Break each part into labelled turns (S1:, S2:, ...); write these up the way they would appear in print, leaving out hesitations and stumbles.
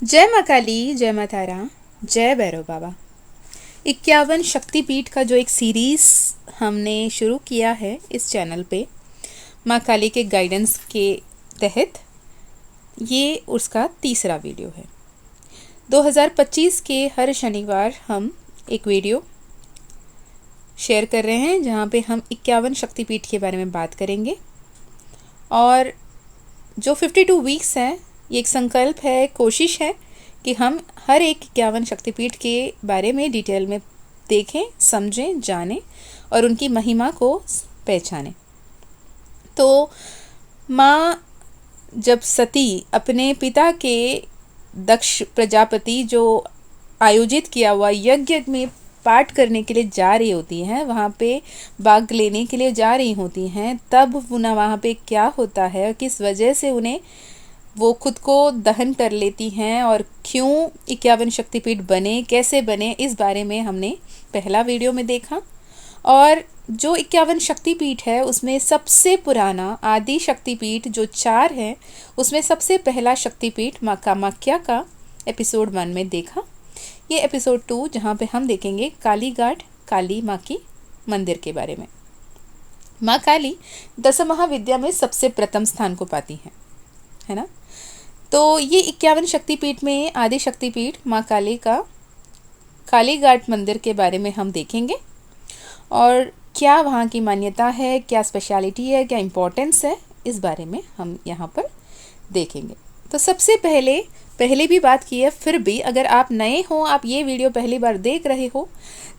S1: जय माँ काली, जय माँ तारा, जय भैरव बाबा। 51 शक्तिपीठ का जो एक सीरीज़ हमने शुरू किया है इस चैनल पे माँ काली के गाइडेंस के तहत, ये उसका तीसरा वीडियो है। 2025 के हर शनिवार हम एक वीडियो शेयर कर रहे हैं जहाँ पे हम 51 शक्तिपीठ के बारे में बात करेंगे। और जो 52 वीक्स हैं, ये एक संकल्प है, कोशिश है कि हम हर एक 51 शक्तिपीठ के बारे में डिटेल में देखें, समझें, जानें और उनकी महिमा को पहचानें। तो माँ जब सती अपने पिता के दक्ष प्रजापति जो आयोजित किया हुआ यज्ञ में पाठ करने के लिए जा रही होती हैं, वहाँ पे भाग लेने के लिए जा रही होती हैं, तब वहाँ पे क्या होता है, किस वजह से उन्हें वो खुद को दहन कर लेती हैं और क्यों 51 शक्तिपीठ बने, कैसे बने, इस बारे में हमने पहला वीडियो में देखा। और जो 51 शक्तिपीठ है उसमें सबसे पुराना आदि शक्तिपीठ जो 4 है, उसमें सबसे पहला शक्तिपीठ माँ कामाख्या का एपिसोड 1 में देखा। ये एपिसोड 2 जहाँ पे हम देखेंगे काली घाट काली माँ की मंदिर के बारे में। माँ काली 10 महाविद्या में सबसे प्रथम स्थान को पाती हैं, है ना। तो ये 51 शक्तिपीठ में आदि शक्तिपीठ माँ काली का काली घाट मंदिर के बारे में हम देखेंगे और क्या वहाँ की मान्यता है, क्या स्पेशलिटी है, क्या इम्पोर्टेंस है, इस बारे में हम यहाँ पर देखेंगे। तो सबसे पहले भी बात की है, फिर भी अगर आप नए हो, आप ये वीडियो पहली बार देख रहे हो,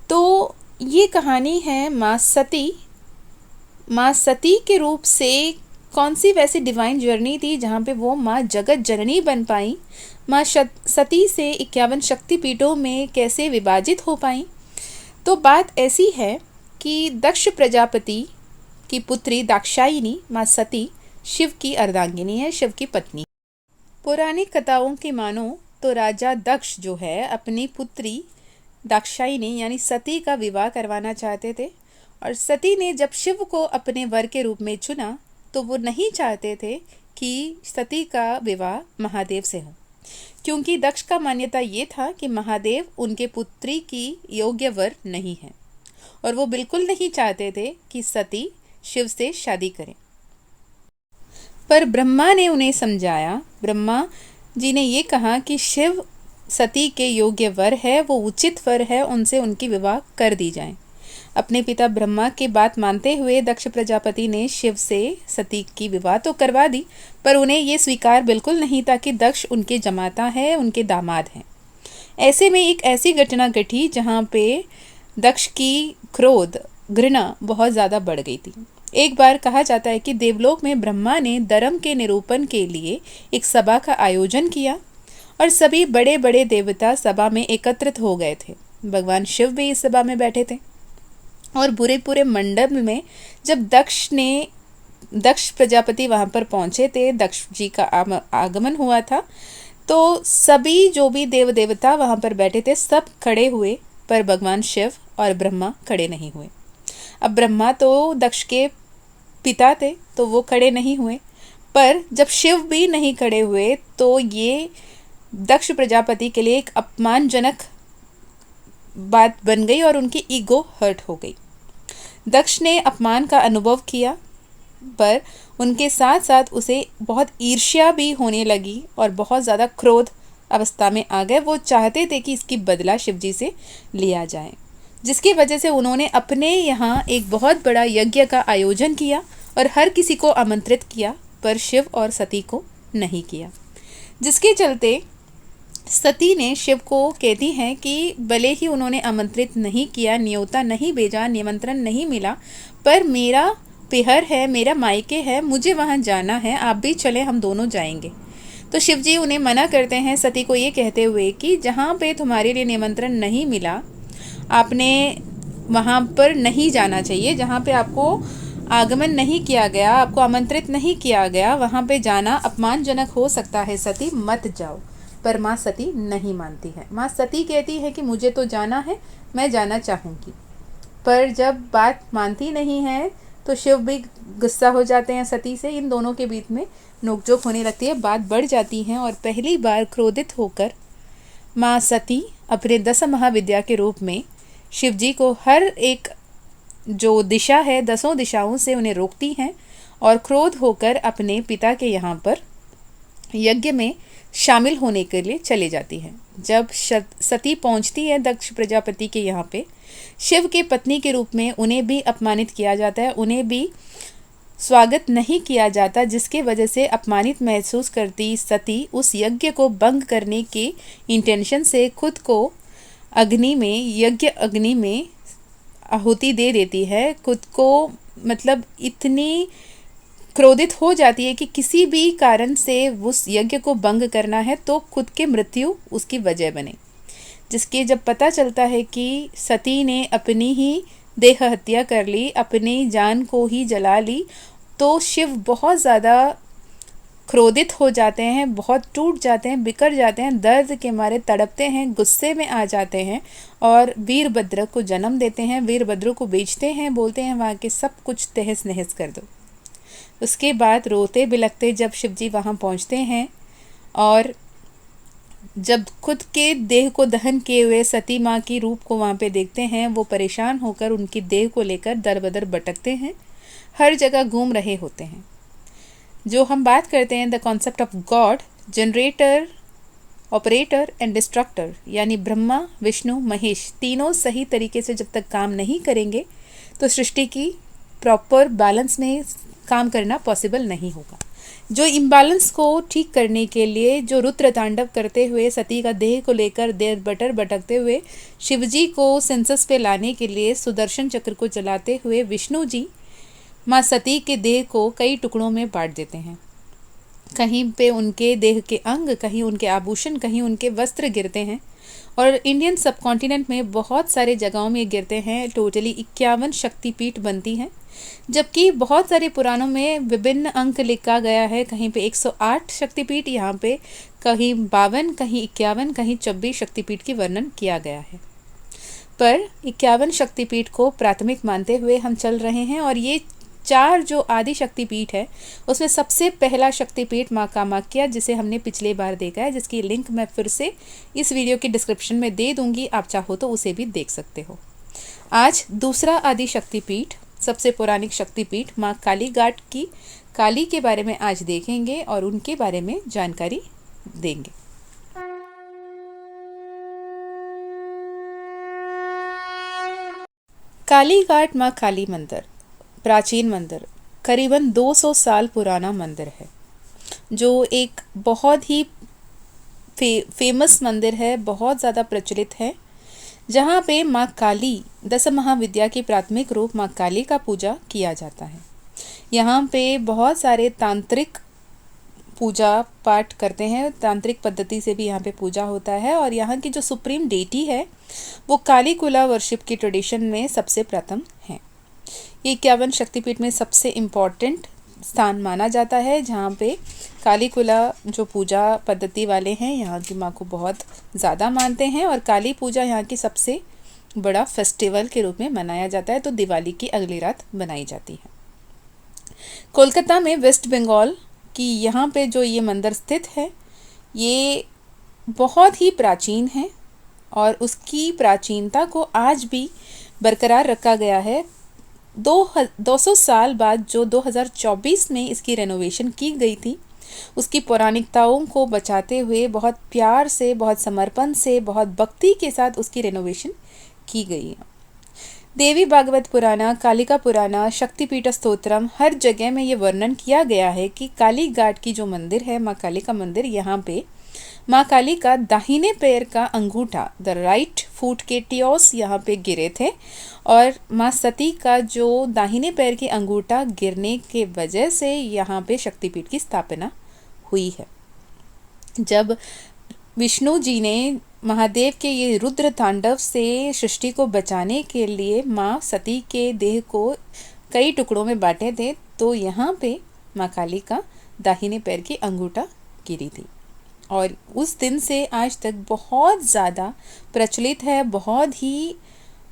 S1: तो ये कहानी है माँ सती के रूप से कौन सी वैसी डिवाइन जर्नी थी जहाँ पे वो माँ जगत जननी बन पाई। माँ सती से 51 शक्तिपीठों में कैसे विभाजित हो पाई। तो बात ऐसी है कि दक्ष प्रजापति की पुत्री दाक्षायणी माँ सती शिव की अर्धांगिनी है, शिव की पत्नी। पौराणिक कथाओं की मानो तो राजा दक्ष जो है अपनी पुत्री दाक्षायणी यानी सती का विवाह करवाना चाहते थे, और सती ने जब शिव को अपने वर के रूप में चुना तो वो नहीं चाहते थे कि सती का विवाह महादेव से हो, क्योंकि दक्ष का मान्यता ये था कि महादेव उनके पुत्री की योग्य वर नहीं है और वो बिल्कुल नहीं चाहते थे कि सती शिव से शादी करें। पर ब्रह्मा ने उन्हें समझाया। ब्रह्मा जी ने ये कहा कि शिव सती के योग्य वर है, वो उचित वर है, उनसे उनकी विवाह कर दी जाए। अपने पिता ब्रह्मा की बात मानते हुए दक्ष प्रजापति ने शिव से सती की विवाह तो करवा दी, पर उन्हें ये स्वीकार बिल्कुल नहीं था कि दक्ष उनके जमाता है, उनके दामाद हैं। ऐसे में एक ऐसी घटना घटी जहाँ पे दक्ष की क्रोध, घृणा बहुत ज़्यादा बढ़ गई थी। एक बार कहा जाता है कि देवलोक में ब्रह्मा ने धर्म के निरूपण के लिए एक सभा का आयोजन किया और सभी बड़े बड़े देवता सभा में एकत्रित हो गए थे। भगवान शिव भी इस सभा में बैठे थे और पूरे मंडप में जब दक्ष प्रजापति वहाँ पर पहुँचे थे, दक्ष जी का आगमन हुआ था, तो सभी जो भी देव देवता वहाँ पर बैठे थे सब खड़े हुए, पर भगवान शिव और ब्रह्मा खड़े नहीं हुए। अब ब्रह्मा तो दक्ष के पिता थे तो वो खड़े नहीं हुए, पर जब शिव भी नहीं खड़े हुए तो ये दक्ष प्रजापति के लिए एक अपमानजनक बात बन गई और उनकी ईगो हर्ट हो गई। दक्ष ने अपमान का अनुभव किया, पर उनके साथ साथ उसे बहुत ईर्ष्या भी होने लगी और बहुत ज़्यादा क्रोध अवस्था में आ गए। वो चाहते थे कि इसकी बदला शिवजी से लिया जाए, जिसकी वजह से उन्होंने अपने यहाँ एक बहुत बड़ा यज्ञ का आयोजन किया और हर किसी को आमंत्रित किया, पर शिव और सती को नहीं किया। जिसके चलते सती ने शिव को कहती हैं कि भले ही उन्होंने आमंत्रित नहीं किया, न्योता नहीं भेजा, निमंत्रण नहीं मिला, पर मेरा पिहर है, मेरा मायके है, मुझे वहाँ जाना है, आप भी चले, हम दोनों जाएंगे। तो शिवजी उन्हें मना करते हैं सती को ये कहते हुए कि जहाँ पे तुम्हारे लिए निमंत्रण नहीं मिला, आपने वहाँ पर नहीं जाना चाहिए। जहाँ पे आपको आगमन नहीं किया गया, आपको आमंत्रित नहीं किया गया, वहाँ पे जाना अपमानजनक हो सकता है, सती मत जाओ। पर माँ सती नहीं मानती है। माँ सती कहती है कि मुझे तो जाना है, मैं जाना चाहूँगी। पर जब बात मानती नहीं है तो शिव भी गुस्सा हो जाते हैं सती से। इन दोनों के बीच में नोकझोंक होने लगती है, बात बढ़ जाती है और पहली बार क्रोधित होकर माँ सती अपने 10 महाविद्या के रूप में शिव जी को हर एक जो दिशा है 10 दिशाओं से उन्हें रोकती हैं और क्रोध होकर अपने पिता के यहाँ पर यज्ञ में शामिल होने के लिए चले जाती हैं। जब सती पहुँचती है दक्ष प्रजापति के यहाँ पे, शिव के पत्नी के रूप में उन्हें भी अपमानित किया जाता है, उन्हें भी स्वागत नहीं किया जाता, जिसके वजह से अपमानित महसूस करती सती उस यज्ञ को भंग करने के इंटेंशन से खुद को यज्ञ अग्नि में आहुति दे देती है। खुद को मतलब इतनी क्रोधित हो जाती है कि किसी भी कारण से उस यज्ञ को भंग करना है तो खुद के मृत्यु उसकी वजह बने। जिसके जब पता चलता है कि सती ने अपनी ही देह हत्या कर ली, अपनी जान को ही जला ली, तो शिव बहुत ज़्यादा क्रोधित हो जाते हैं, बहुत टूट जाते हैं, बिखर जाते हैं, दर्द के मारे तड़पते हैं, गुस्से में आ जाते हैं और वीरभद्र को जन्म देते हैं। वीरभद्र को बेचते हैं, बोलते हैं वहाँ के सब कुछ तहस नहस कर दो। उसके बाद रोते बिलखते जब शिवजी वहाँ पहुँचते हैं और जब खुद के देह को दहन किए हुए सती माँ की रूप को वहाँ पे देखते हैं, वो परेशान होकर उनकी देह को लेकर दर बदर भटकते हैं, हर जगह घूम रहे होते हैं। जो हम बात करते हैं the concept of God, generator, operator and destructor, यानी ब्रह्मा विष्णु महेश तीनों सही तरीके से जब तक काम नहीं करेंगे तो सृष्टि की प्रॉपर बैलेंस में काम करना पॉसिबल नहीं होगा। जो इम्बैलेंस को ठीक करने के लिए जो रुद्र तांडव करते हुए सती का देह को लेकर देर बटर भटकते हुए शिवजी को सेंसस पे लाने के लिए सुदर्शन चक्र को चलाते हुए विष्णु जी माँ सती के देह को कई टुकड़ों में बांट देते हैं। कहीं पे उनके देह के अंग, कहीं उनके आभूषण, कहीं उनके वस्त्र गिरते हैं और इंडियन सबकॉन्टिनेंट में बहुत सारे जगहों में गिरते हैं। टोटली 51 शक्तिपीठ बनती हैं, जबकि बहुत सारे पुराणों में विभिन्न अंक लिखा गया है। कहीं पे 108 शक्तिपीठ, यहाँ पे कहीं 52, कहीं 51, कहीं 26 शक्तिपीठ की वर्णन किया गया है। पर 51 शक्तिपीठ को प्राथमिक मानते हुए हम चल रहे हैं और ये 4 जो आदि शक्तिपीठ है उसमें सबसे पहला शक्तिपीठ माँ कामाख्या, जिसे हमने पिछले बार देखा है, जिसकी लिंक मैं फिर से इस वीडियो की डिस्क्रिप्शन में दे दूंगी, आप चाहो तो उसे भी देख सकते हो। आज दूसरा आदि शक्तिपीठ, सबसे पौराणिक शक्तिपीठ माँ काली घाट की काली के बारे में आज देखेंगे और उनके बारे में जानकारी देंगे। काली घाट माँ काली मंदिर प्राचीन मंदिर, करीबन 200 साल पुराना मंदिर है, जो एक बहुत ही फेमस मंदिर है, बहुत ज़्यादा प्रचलित है, जहाँ पे माँ काली 10 महाविद्या की प्राथमिक रूप माँ काली का पूजा किया जाता है। यहाँ पे बहुत सारे तांत्रिक पूजा पाठ करते हैं, तांत्रिक पद्धति से भी यहाँ पे पूजा होता है और यहाँ की जो सुप्रीम डेटी है वो काली कुला वर्शिप की ट्रेडिशन में सबसे प्रथम है। ये 51 शक्तिपीठ में सबसे इम्पॉर्टेंट स्थान माना जाता है, जहाँ पे काली कुला जो पूजा पद्धति वाले हैं यहाँ की माँ को बहुत ज़्यादा मानते हैं और काली पूजा यहाँ की सबसे बड़ा फेस्टिवल के रूप में मनाया जाता है। तो दिवाली की अगली रात बनाई जाती है। कोलकाता में वेस्ट बंगाल की यहाँ पे जो ये मंदिर स्थित है ये बहुत ही प्राचीन है और उसकी प्राचीनता को आज भी बरकरार रखा गया है। 200 साल बाद जो 2024 में इसकी रेनोवेशन की गई थी, उसकी पौराणिकताओं को बचाते हुए बहुत प्यार से, बहुत समर्पण से, बहुत भक्ति के साथ उसकी रेनोवेशन की गई है। देवी भागवत पुराना, कालिका पुराना, शक्तिपीठ स्तोत्रम, हर जगह में ये वर्णन किया गया है कि काली घाट की जो मंदिर है माँ काली का मंदिर, यहाँ पे माँ काली का दाहिने पैर का अंगूठा, द राइट फुट के टियोस यहाँ पे गिरे थे और माँ सती का जो दाहिने पैर के अंगूठा गिरने के वजह से यहाँ पे शक्तिपीठ की स्थापना हुई है। जब विष्णु जी ने महादेव के ये रुद्र तांडव से सृष्टि को बचाने के लिए माँ सती के देह को कई टुकड़ों में बांटे थे, तो यहाँ पे माँ काली का दाहिने पैर की अंगूठा गिरी थी और उस दिन से आज तक बहुत ज़्यादा प्रचलित है, बहुत ही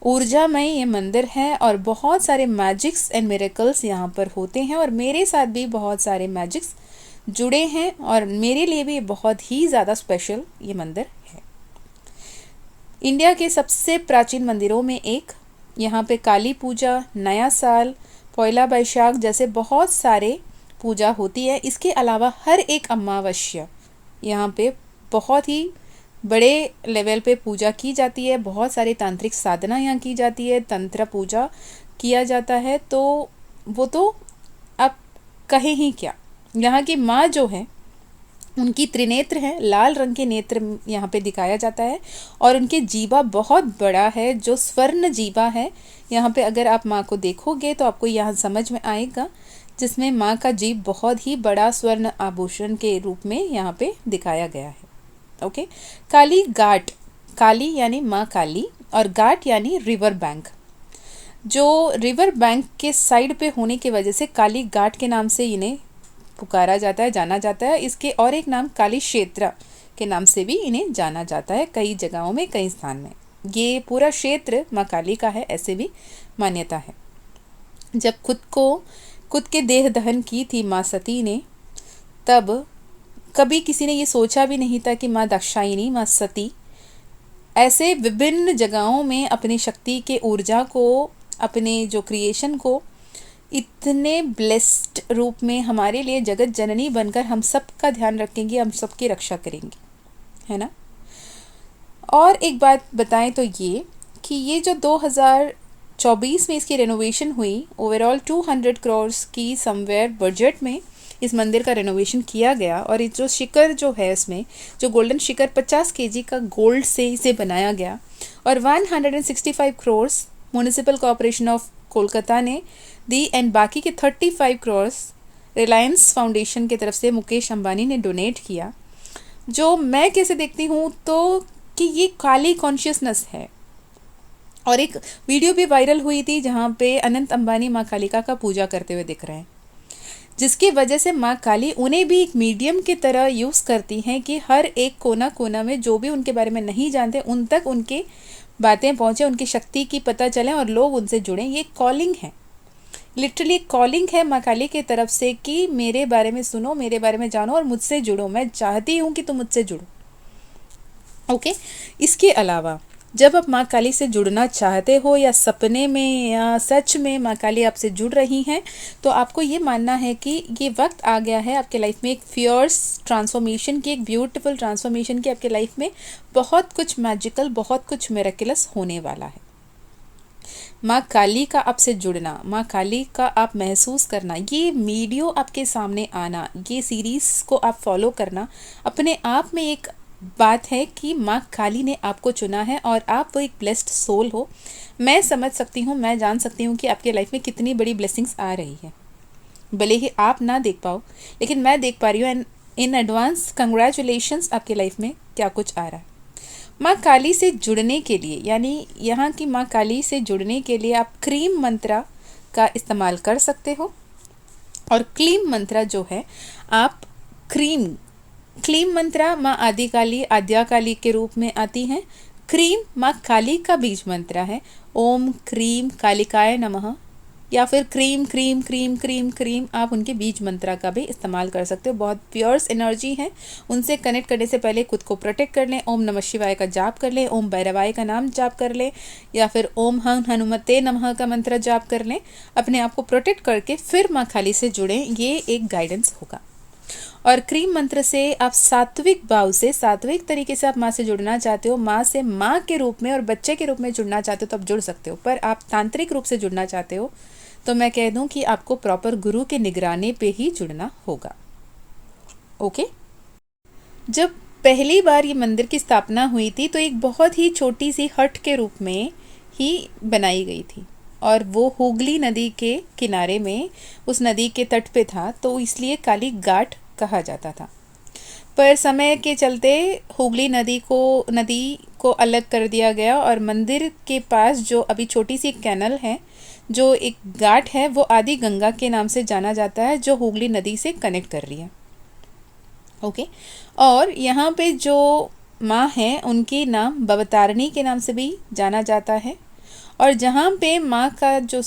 S1: ऊर्जामय ये मंदिर है और बहुत सारे मैजिक्स एंड मिरेकल्स यहाँ पर होते हैं और मेरे साथ भी बहुत सारे मैजिक्स जुड़े हैं और मेरे लिए भी बहुत ही ज़्यादा स्पेशल ये मंदिर है। इंडिया के सबसे प्राचीन मंदिरों में एक, यहाँ पे काली पूजा, नया साल, पौला बैशाख जैसे बहुत सारे पूजा होती है। इसके अलावा हर एक अमावस्या यहाँ पे बहुत ही बड़े लेवल पे पूजा की जाती है। बहुत सारी तांत्रिक साधना यहाँ की जाती है, तंत्र पूजा किया जाता है। तो वो तो आप कहें ही क्या, यहाँ की माँ जो है उनकी त्रिनेत्र हैं, लाल रंग के नेत्र यहाँ पे दिखाया जाता है और उनके जीवा बहुत बड़ा है जो स्वर्ण जीवा है। यहाँ पे अगर आप माँ को देखोगे तो आपको यहाँ समझ में आएगा, जिसमें माँ का जीव बहुत ही बड़ा स्वर्ण आभूषण के रूप में यहाँ पे दिखाया गया है। ओके, काली घाट, काली यानी माँ काली और घाट यानी रिवर बैंक। जो रिवर बैंक के साइड पे होने की वजह से काली घाट के नाम से इन्हें पुकारा जाता है, जाना जाता है। इसके और एक नाम काली क्षेत्र के नाम से भी इन्हें जाना जाता है कई जगहों में, कई स्थान में। ये पूरा क्षेत्र माँ काली का है, ऐसे भी मान्यता है। जब खुद के देह दहन की थी माँ सती ने, तब कभी किसी ने ये सोचा भी नहीं था कि माँ दाक्षायणी, माँ सती ऐसे विभिन्न जगहों में अपनी शक्ति के ऊर्जा को, अपने जो क्रिएशन को इतने ब्लेस्ड रूप में हमारे लिए जगत जननी बनकर हम सबका ध्यान रखेंगी, हम सबकी रक्षा करेंगी, है ना। और एक बात बताएं तो ये कि ये जो 2024 में इसकी रेनोवेशन हुई, ओवरऑल 200 करोड़ की समवेयर बजट में इस मंदिर का रेनोवेशन किया गया। और जो शिखर जो है इसमें, जो गोल्डन शिखर 50 केजी का गोल्ड से इसे बनाया गया और 165 crore municipal corporation of Kolkata ने दी एंड बाकी के 35 करोड़ रिलायंस फाउंडेशन की तरफ से मुकेश अंबानी ने डोनेट किया। जो मैं कैसे देखती हूँ तो कि ये काली कॉन्शियसनेस है। और एक वीडियो भी वायरल हुई थी जहाँ पे अनंत अंबानी माँ कालिका का पूजा करते हुए दिख रहे हैं, जिसकी वजह से माँ काली उन्हें भी एक मीडियम की तरह यूज़ करती हैं कि हर एक कोना कोना में जो भी उनके बारे में नहीं जानते उन तक उनके बातें पहुँचे, उनकी शक्ति की पता चले और लोग उनसे जुड़ें। ये कॉलिंग है, लिटरली कॉलिंग है माँ काली की तरफ से कि मेरे बारे में सुनो, मेरे बारे में जानो और मुझसे जुड़ो। मैं चाहती हूँ कि तुम मुझसे जुड़ो। ओके, इसके अलावा जब आप माँ काली से जुड़ना चाहते हो या सपने में या सच में माँ काली आपसे जुड़ रही हैं, तो आपको ये मानना है कि ये वक्त आ गया है आपके लाइफ में एक फियर्स ट्रांसफॉर्मेशन की, एक ब्यूटीफुल ट्रांसफॉर्मेशन की। आपके लाइफ में बहुत कुछ मैजिकल, बहुत कुछ मिरेकलस होने वाला है। माँ काली का आपसे जुड़ना, माँ काली का आप महसूस करना, ये वीडियो आपके सामने आना, ये सीरीज़ को आप फॉलो करना अपने आप में एक बात है कि माँ काली ने आपको चुना है और आप वो एक ब्लेस्ड सोल हो। मैं समझ सकती हूँ, मैं जान सकती हूँ कि आपके लाइफ में कितनी बड़ी ब्लेसिंग्स आ रही है। भले ही आप ना देख पाओ, लेकिन मैं देख पा रही हूँ एंड इन एडवांस कंग्रेचुलेशंस, आपके लाइफ में क्या कुछ आ रहा है। माँ काली से जुड़ने के लिए, यानी यहाँ की माँ काली से जुड़ने के लिए आप क्रीम मंत्रा का इस्तेमाल कर सकते हो। और क्लीम मंत्रा जो है, आप क्लीम मंत्रा माँ आदिकाली, आद्या काली के रूप में आती हैं। क्रीम माँ काली का बीज मंत्रा है, ओम क्रीम कालिकाय नमः, या फिर cream cream cream cream cream, आप उनके बीज मंत्रा का भी इस्तेमाल कर सकते हो। बहुत प्योर्स एनर्जी है, उनसे कनेक्ट करने से पहले खुद को प्रोटेक्ट कर लें। ओम नमः शिवाय का जाप कर लें, ओम भैरवाय का नाम जाप कर लें, या फिर ओम हं हनुमते नमः का मंत्र जाप कर लें। अपने आप को प्रोटेक्ट करके फिर माँ काली से जुड़ें, ये एक गाइडेंस होगा। और क्रीम मंत्र से आप सात्विक भाव से, सात्विक तरीके से आप माँ से जुड़ना चाहते हो, माँ से माँ के रूप में और बच्चे के रूप में जुड़ना चाहते हो तो आप जुड़ सकते हो। पर आप तांत्रिक रूप से जुड़ना चाहते हो तो मैं कह दूं कि आपको प्रॉपर गुरु के निगरानी पे ही जुड़ना होगा। ओके, जब पहली बार ये मंदिर की स्थापना हुई थी तो एक बहुत ही छोटी सी हट के रूप में ही बनाई गई थी और वो हुगली नदी के किनारे में, उस नदी के तट पे था, तो इसलिए काली घाट कहा जाता था। पर समय के चलते हुगली नदी को अलग कर दिया गया और मंदिर के पास जो अभी छोटी सी कैनल है, जो एक घाट है, वो आदि गंगा के नाम से जाना जाता है, जो हुगली नदी से कनेक्ट कर रही है। ओके, और यहाँ पे जो माँ हैं उनकी नाम भवतारिणी के नाम से भी जाना जाता है। और जहाँ पे माँ का जो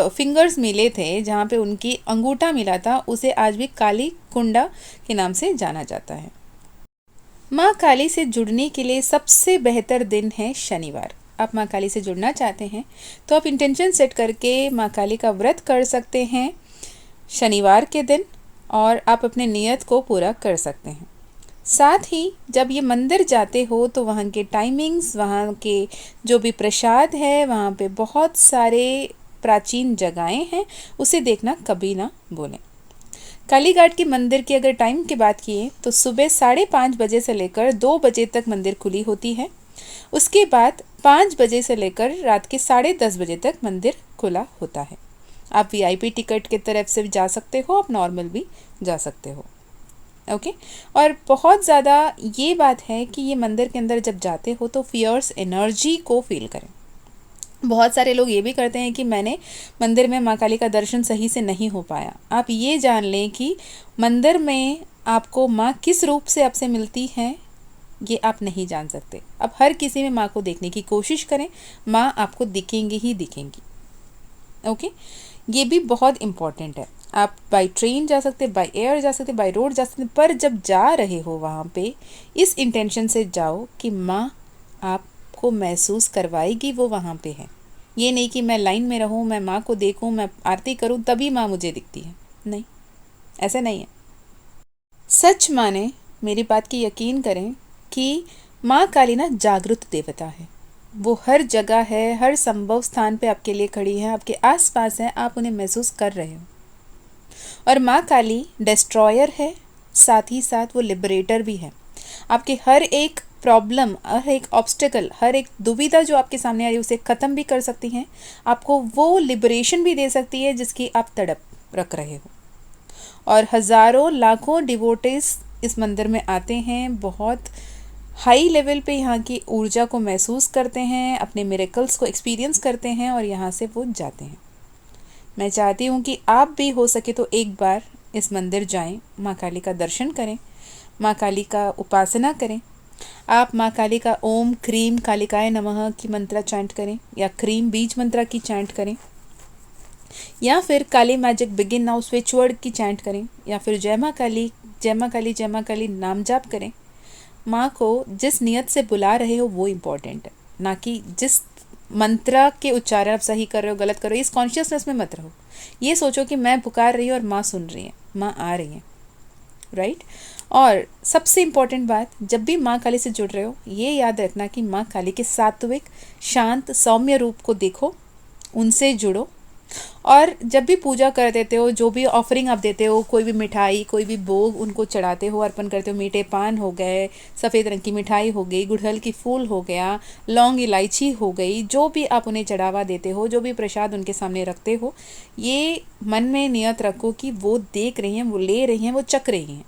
S1: फिंगर्स मिले थे, जहाँ पे उनकी अंगूठा मिला था, उसे आज भी काली कुंडा के नाम से जाना जाता है। माँ काली से जुड़ने के लिए सबसे बेहतर दिन है शनिवार। आप माँ काली से जुड़ना चाहते हैं तो आप इंटेंशन सेट करके माँ काली का व्रत कर सकते हैं शनिवार के दिन, और आप अपने नियत को पूरा कर सकते हैं। साथ ही जब ये मंदिर जाते हो तो वहाँ के टाइमिंग्स, वहाँ के जो भी प्रसाद है, वहाँ पे बहुत सारे प्राचीन जगहें हैं, उसे देखना कभी ना भूलें। कालीघाट की मंदिर की अगर टाइम की बात किए तो सुबह 5:30 बजे से लेकर 2 बजे तक मंदिर खुली होती है। उसके बाद 5 बजे से लेकर रात के 10:30 बजे तक मंदिर खुला होता है। आप वीआईपी टिकट की तरफ से भी जा सकते हो, आप नॉर्मल भी जा सकते हो। ओके। और बहुत ज़्यादा ये बात है कि ये मंदिर के अंदर जब जाते हो तो फियर्स एनर्जी को फील करें। बहुत सारे लोग ये भी करते हैं कि मैंने मंदिर में माँ काली का दर्शन सही से नहीं हो पाया। आप ये जान लें कि मंदिर में आपको माँ किस रूप से आपसे मिलती है ये आप नहीं जान सकते। आप हर किसी में माँ को देखने की कोशिश करें, माँ आपको दिखेंगी ही दिखेंगी। ओके, ये भी बहुत इम्पॉर्टेंट है। आप बाय ट्रेन जा सकते, बाय एयर जा सकते, बाय रोड जा सकते, पर जब जा रहे हो वहाँ पे इस इंटेंशन से जाओ कि माँ आपको महसूस करवाएगी वो वहाँ पे है। ये नहीं कि मैं लाइन में रहूँ, मैं माँ को देखूँ, मैं आरती करूँ तभी माँ मुझे दिखती है। नहीं, ऐसा नहीं है। सच माने, मेरी बात की यकीन करें कि माँ काली ना जागृत देवता है। वो हर जगह है, हर संभव स्थान पे आपके लिए खड़ी है, आपके आसपास है, आप उन्हें महसूस कर रहे हो। और माँ काली डिस्ट्रॉयर है, साथ ही साथ वो लिबरेटर भी है। आपके हर एक प्रॉब्लम, हर एक ऑब्स्टिकल, हर एक दुविधा जो आपके सामने आ रही है उसे ख़त्म भी कर सकती हैं, आपको वो लिबरेशन भी दे सकती है जिसकी आप तड़प रख रहे हो। और हज़ारों लाखों डिवोटीज इस मंदिर में आते हैं, बहुत हाई लेवल पे यहाँ की ऊर्जा को महसूस करते हैं, अपने मिरेकल्स को एक्सपीरियंस करते हैं और यहाँ से वो जाते हैं। मैं चाहती हूँ कि आप भी हो सके तो एक बार इस मंदिर जाएं, माँ काली का दर्शन करें, माँ काली का उपासना करें। आप माँ काली का ओम क्रीम कालिकाय नमः की मंत्रा चैंट करें, या क्रीम बीज मंत्रा की चैंट करें, या फिर काली magic begin now switch word की चैंट करें, या फिर जय माँ काली जय माँ काली जय माँ काली नाम जाप करें। माँ को जिस नियत से बुला रहे हो वो इम्पोर्टेंट है, ना कि जिस मंत्रा के उच्चारण आप सही कर रहे हो गलत कर रहे हो। इस कॉन्शियसनेस में मत रहो। ये सोचो कि मैं पुकार रही हूँ और माँ सुन रही है, माँ आ रही है, राइट। और सबसे इम्पॉर्टेंट बात, जब भी माँ काली से जुड़ रहे हो ये याद रखना कि माँ काली के सात्विक शांत सौम्य रूप को देखो, उनसे जुड़ो। और जब भी पूजा कर देते हो, जो भी ऑफरिंग आप देते हो, कोई भी मिठाई, कोई भी भोग उनको चढ़ाते हो, अर्पण करते हो, मीठे पान हो गए, सफ़ेद रंग की मिठाई हो गई, गुड़हल की फूल हो गया, लौंग इलायची हो गई, जो भी आप उन्हें चढ़ावा देते हो, जो भी प्रसाद उनके सामने रखते हो, ये मन में नियत रखो कि वो देख रही हैं, वो ले रही हैं, वो चख रही हैं।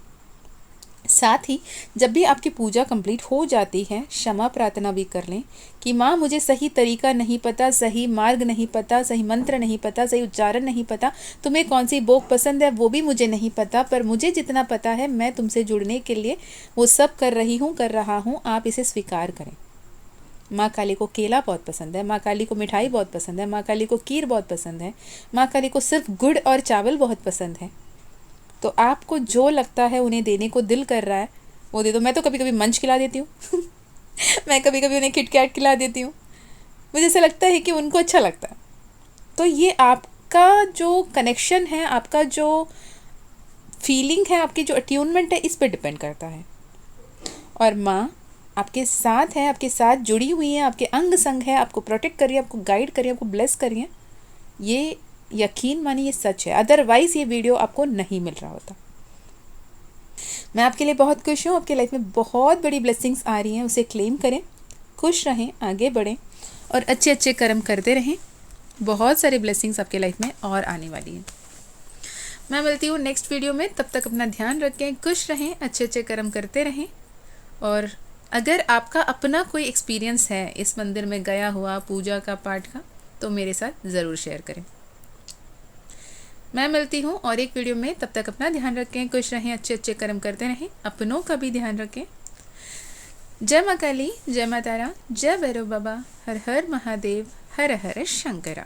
S1: साथ ही जब भी आपकी पूजा कंप्लीट हो जाती है, क्षमा प्रार्थना भी कर लें कि माँ मुझे सही तरीका नहीं पता, सही मार्ग नहीं पता, सही मंत्र नहीं पता, सही उच्चारण नहीं पता, तुम्हें कौन सी भोग पसंद है वो भी मुझे नहीं पता, पर मुझे जितना पता है मैं तुमसे जुड़ने के लिए वो सब कर रही हूँ, कर रहा हूँ, आप इसे स्वीकार करें। माँ काली को केला बहुत पसंद है, माँ काली को मिठाई बहुत पसंद है, माँ काली को खीर बहुत पसंद है, माँ काली को सिर्फ गुड़ और चावल बहुत पसंद है। तो आपको जो लगता है उन्हें देने को दिल कर रहा है वो दे दो। मैं तो कभी कभी मंच खिला देती हूँ मैं कभी कभी उन्हें किटकैट खिला देती हूँ, मुझे ऐसा लगता है कि उनको अच्छा लगता है। तो ये आपका जो कनेक्शन है, आपका जो फीलिंग है, आपकी जो अट्यूनमेंट है, इस पर डिपेंड करता है। और माँ आपके साथ है, आपके साथ जुड़ी हुई है, आपके अंग संग है, आपको प्रोटेक्ट कर रही है, आपको गाइड कर रही है, आपको ब्लेस कर रही है। ये यकीन मानिए, ये सच है, अदरवाइज ये वीडियो आपको नहीं मिल रहा होता। मैं आपके लिए बहुत खुश हूँ, आपकी लाइफ में बहुत बड़ी ब्लेसिंग्स आ रही हैं, उसे क्लेम करें, खुश रहें, आगे बढ़ें और अच्छे अच्छे कर्म करते रहें। बहुत सारी ब्लेसिंग्स आपके लाइफ में और आने वाली हैं। मैं मिलती हूँ नेक्स्ट वीडियो में, तब तक अपना ध्यान रखें, खुश रहें, अच्छे अच्छे कर्म करते रहें। और अगर आपका अपना कोई एक्सपीरियंस है इस मंदिर में गया हुआ, पूजा का, पाठ का, तो मेरे साथ ज़रूर शेयर करें। मैं मिलती हूँ और एक वीडियो में, तब तक अपना ध्यान रखें, खुश रहें, अच्छे अच्छे कर्म करते रहें, अपनों का भी ध्यान रखें। जय माँ काली, जय माँ तारा, जय भैरव बाबा, हर हर महादेव, हर हर शंकरा।